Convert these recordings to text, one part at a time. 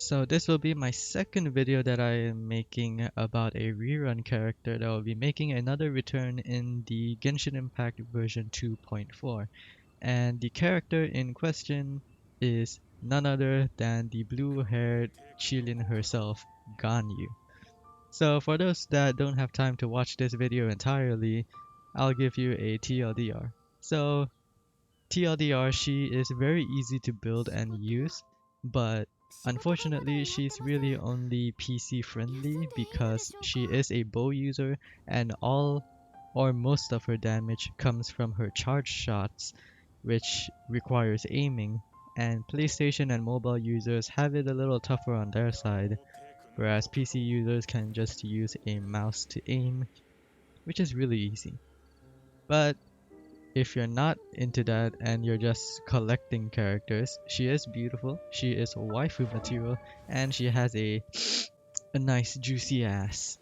So this will be my second video that I am making about a rerun character that will be making another return in the Genshin Impact version 2.4. And the character in question is none other than the blue-haired Chilin herself, Ganyu. So for those that don't have time to watch this video entirely, I'll give you a TLDR. So TLDR, she is very easy to build and use, but unfortunately she's really only PC friendly because she is a bow user and all or most of her damage comes from her charge shots, which requires aiming, and PlayStation and mobile users have it a little tougher on their side, whereas PC users can just use a mouse to aim, which is really easy. But if you're not into that and you're just collecting characters, she is beautiful, she is waifu material, and she has a nice juicy ass.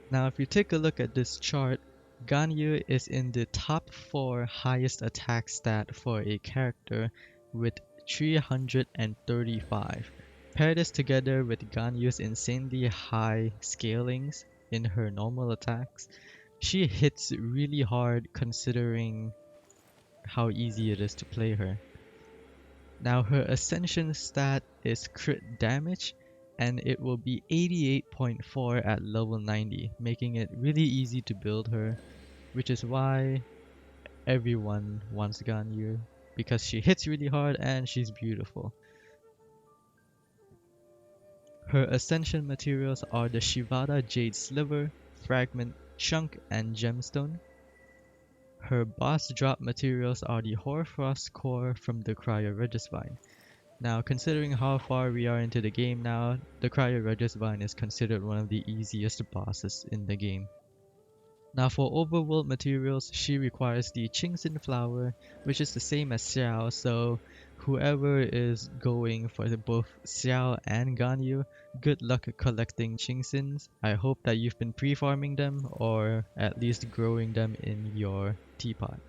Now if you take a look at this chart, Ganyu is in the top 4 highest attack stat for a character with 335. Pair this together with Ganyu's insanely high scalings in her normal attacks. She hits really hard considering how easy it is to play her. Now her Ascension stat is crit damage and it will be 88.4 at level 90, making it really easy to build her, which is why everyone wants Ganyu, because she hits really hard and she's beautiful. Her Ascension materials are the Shivada Jade Sliver, Fragment, Chunk, and Gemstone. Her boss drop materials are the Hoarfrost Core from the Cryo Regisvine. Now, considering how far we are into the game now, the Cryo Regisvine is considered one of the easiest bosses in the game. Now for overworld materials, she requires the Qingxin Flower, which is the same as Xiao, so whoever is going for both Xiao and Ganyu, good luck collecting Qingxins. I hope that you've been pre-farming them, or at least growing them in your teapot.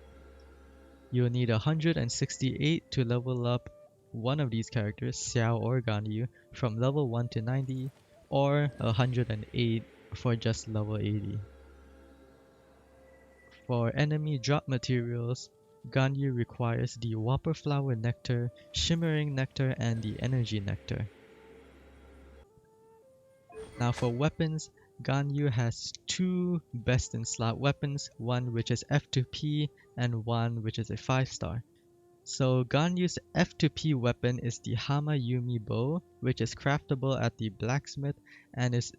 You'll need 168 to level up one of these characters, Xiao or Ganyu, from level 1 to 90, or 108 for just level 80. For enemy drop materials, Ganyu requires the Whopper Flower Nectar, Shimmering Nectar, and the Energy Nectar. Now for weapons, Ganyu has two best in slot weapons, one which is F2P and one which is a 5-star. So Ganyu's F2P weapon is the Hama Yumi Bow, which is craftable at the blacksmith and is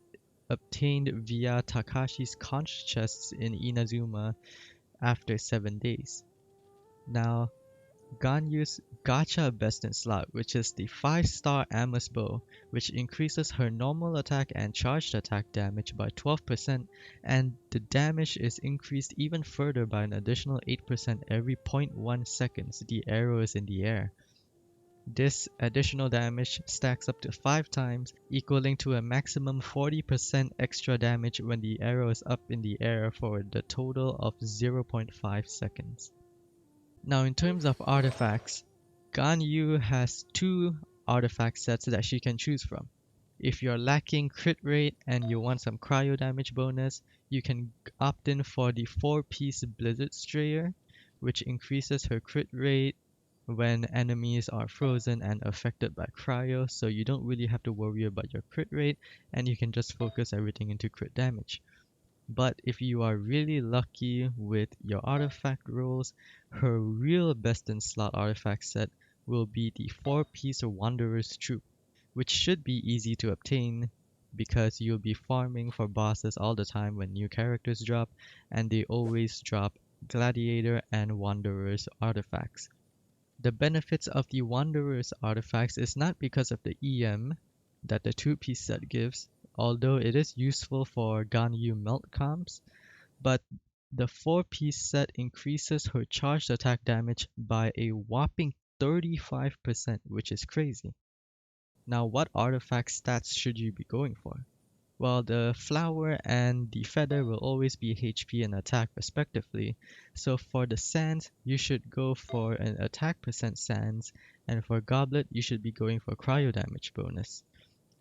obtained via Takashi's conch chests in Inazuma after 7 days. Now, Ganyu's Gacha best in slot, which is the 5-star Amos Bow, which increases her normal attack and charged attack damage by 12%, and the damage is increased even further by an additional 8% every 0.1 seconds the arrow is in the air. This additional damage stacks up to 5 times, equaling to a maximum 40% extra damage when the arrow is up in the air for the total of 0.5 seconds. Now in terms of artifacts, Ganyu has 2 artifact sets that she can choose from. If you're lacking crit rate and you want some cryo damage bonus, you can opt in for the 4-piece Blizzard Strayer, which increases her crit rate when enemies are frozen and affected by cryo, so you don't really have to worry about your crit rate and you can just focus everything into crit damage. But if you are really lucky with your artifact rolls, her real best in slot artifact set will be the 4-piece Wanderer's Troop, which should be easy to obtain because you'll be farming for bosses all the time when new characters drop, and they always drop Gladiator and Wanderer's artifacts. The benefits of the Wanderer's artifacts is not because of the EM that the 2-piece set gives, although it is useful for Ganyu melt comps, but the 4-piece set increases her charged attack damage by a whopping 35%, which is crazy. Now, what artifact stats should you be going for? Well, the flower and the feather will always be HP and attack respectively, so for the sands, you should go for an attack percent sands And for Goblet, you should be going for cryo damage bonus.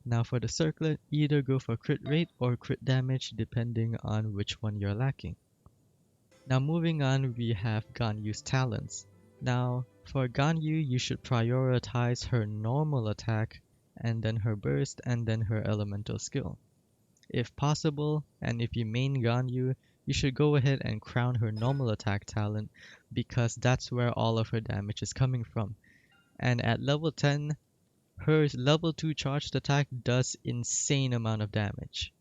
Now for the Circlet, either go for crit rate or crit damage depending on which one you're lacking. Now moving on, we have Ganyu's talents. Now for Ganyu, you should prioritize her normal attack, and then her burst, and then her elemental skill. If possible, and if you main Ganyu, you should go ahead and crown her normal attack talent because that's where all of her damage is coming from. And at level 10, her level 2 charged attack does insane amount of damage.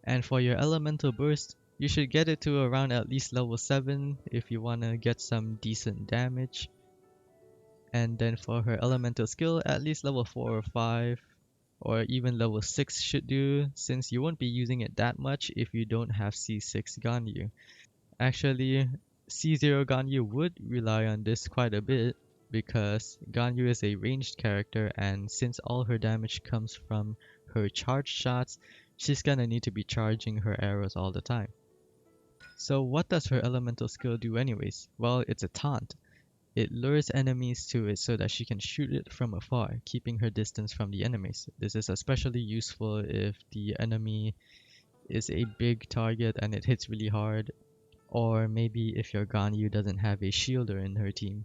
And for your elemental burst, you should get it to around at least level 7 if you want to get some decent damage. And then for her elemental skill, at least level 4 or 5 or even level 6 should do, since you won't be using it that much if you don't have C6 Ganyu. Actually, C0 Ganyu would rely on this quite a bit because Ganyu is a ranged character, and since all her damage comes from her charged shots, she's gonna need to be charging her arrows all the time. So what does her elemental skill do anyways? Well, it's a taunt. It lures enemies to it so that she can shoot it from afar, keeping her distance from the enemies. This is especially useful if the enemy is a big target and it hits really hard, or maybe if your Ganyu doesn't have a shielder in her team.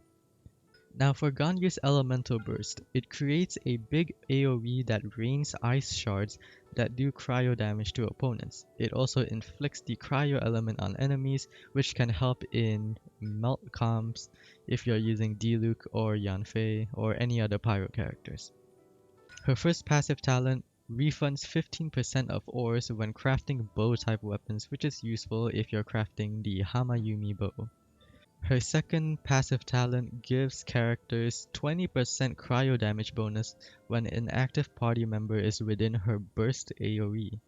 Now for Ganyu's elemental burst, it creates a big AoE that rains ice shards that do cryo damage to opponents. It also inflicts the cryo element on enemies, which can help in melt comps if you're using Diluc or Yanfei or any other pyro characters. Her first passive talent refunds 15% of ores when crafting bow type weapons, which is useful if you're crafting the Hamayumi bow. Her second passive talent gives characters 20% cryo damage bonus when an active party member is within her burst AoE.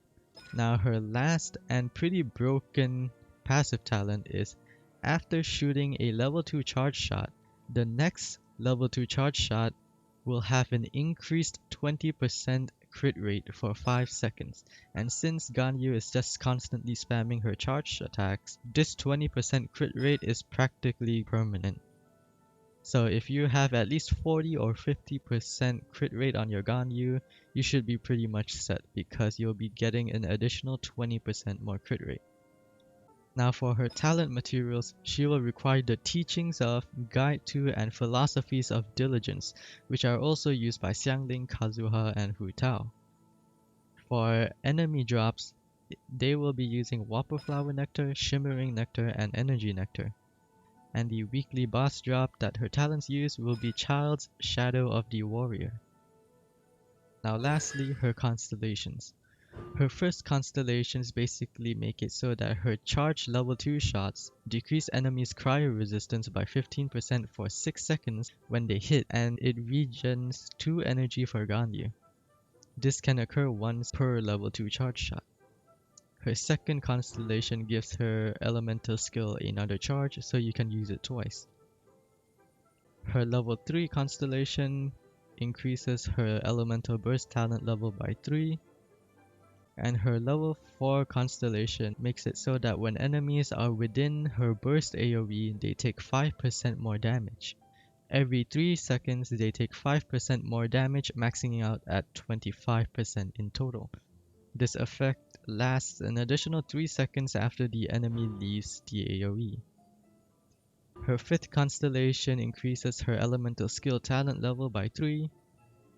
Now her last and pretty broken passive talent is after shooting a level 2 charge shot, the next level 2 charge shot will have an increased 20% crit rate for 5 seconds, and since Ganyu is just constantly spamming her charge attacks, this 20% crit rate is practically permanent. So if you have at least 40 or 50% crit rate on your Ganyu, you should be pretty much set because you'll be getting an additional 20% more crit rate. Now for her talent materials, she will require the teachings of, guide to, and philosophies of diligence, which are also used by Xiangling, Kazuha, and Hu Tao. For enemy drops, they will be using Whopper Flower Nectar, Shimmering Nectar, and Energy Nectar. And the weekly boss drop that her talents use will be Child's Shadow of the Warrior. Now lastly, her constellations. Her first constellations basically make it so that her charged level 2 shots decrease enemies' cryo resistance by 15% for 6 seconds when they hit, and it regens 2 energy for Ganyu. This can occur once per level 2 charge shot. Her second constellation gives her elemental skill another charge, so you can use it twice. Her level 3 constellation increases her elemental burst talent level by 3. And her level 4 constellation makes it so that when enemies are within her burst AoE, they take 5% more damage. Every 3 seconds, they take 5% more damage, maxing out at 25% in total. This effect lasts an additional 3 seconds after the enemy leaves the AoE. Her 5th constellation increases her elemental skill talent level by 3,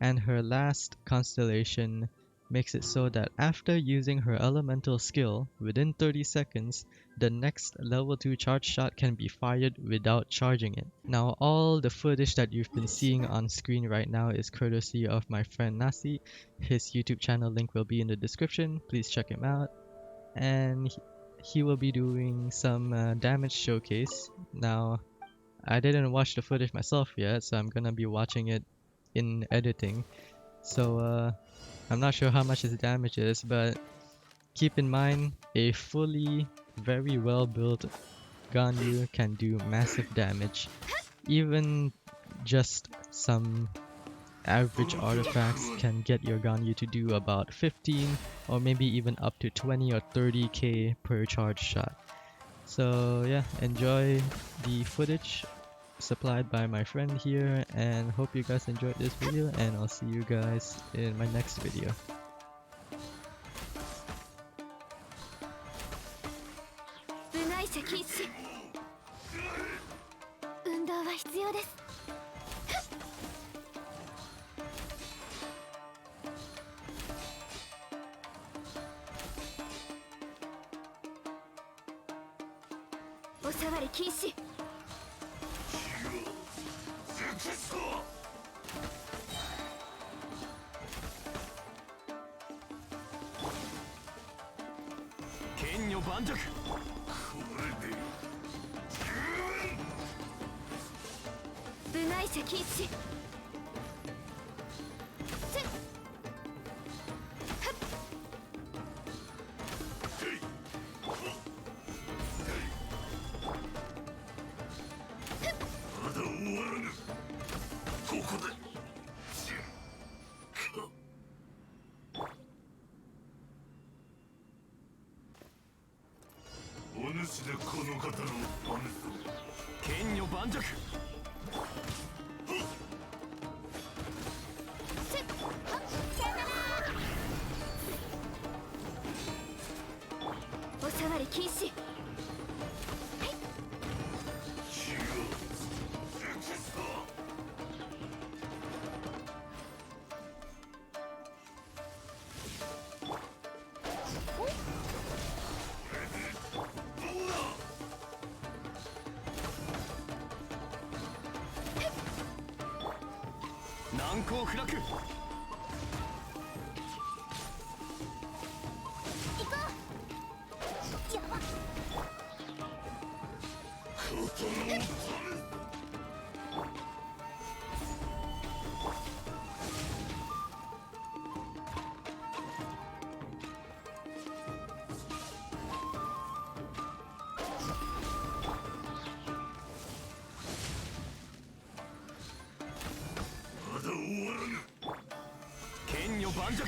and her last constellation makes it so that after using her elemental skill, within 30 seconds, the next level 2 charge shot can be fired without charging it. Now all the footage that you've been seeing on screen right now is courtesy of my friend Nasi. His YouTube channel link will be in the description, please check him out. And he will be doing some damage showcase. Now I didn't watch the footage myself yet, so I'm gonna be watching it in editing. So I'm not sure how much his damage is, but keep in mind a fully very well built Ganyu can do massive damage. Even just some average artifacts can get your Ganyu to do about 15 or maybe even up to 20 or 30k per charge shot. So yeah, enjoy the footage. supplied by my friend here, and hope you guys enjoyed this video, and I'll see you guys in my next video. 部外者禁止。運動は必要です。お触り禁止。剣女盤石。部外者禁止。お主でこの方のパネスを。剣女盤石。お触り禁止。難攻不落。行こう。やばっ。剣女盤石。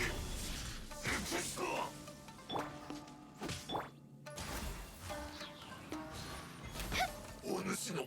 お主の